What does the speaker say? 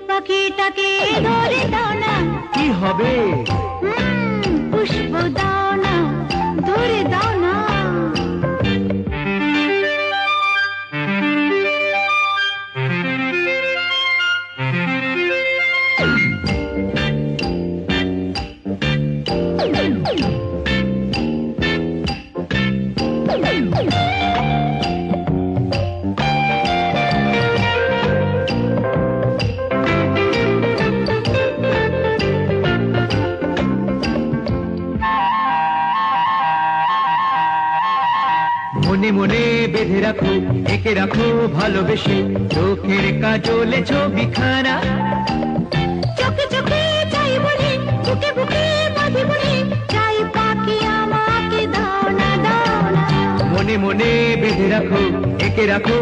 পাখিটাকে ধরে দাও না। কি হবে? পুষ্প দাও না, ধরে দাও না। মনে মনে বেঁধে রাখো, এঁকে রাখো ভালোবেসে চোখের কাজলে ছবিখানা। চোখে চোখে চাই বলে, বুকে বুকে বাঁধি বলে, চাই পাখি আমাকে দাও না, দাও না। মনে মনে বেঁধে রাখো, এঁকে রাখো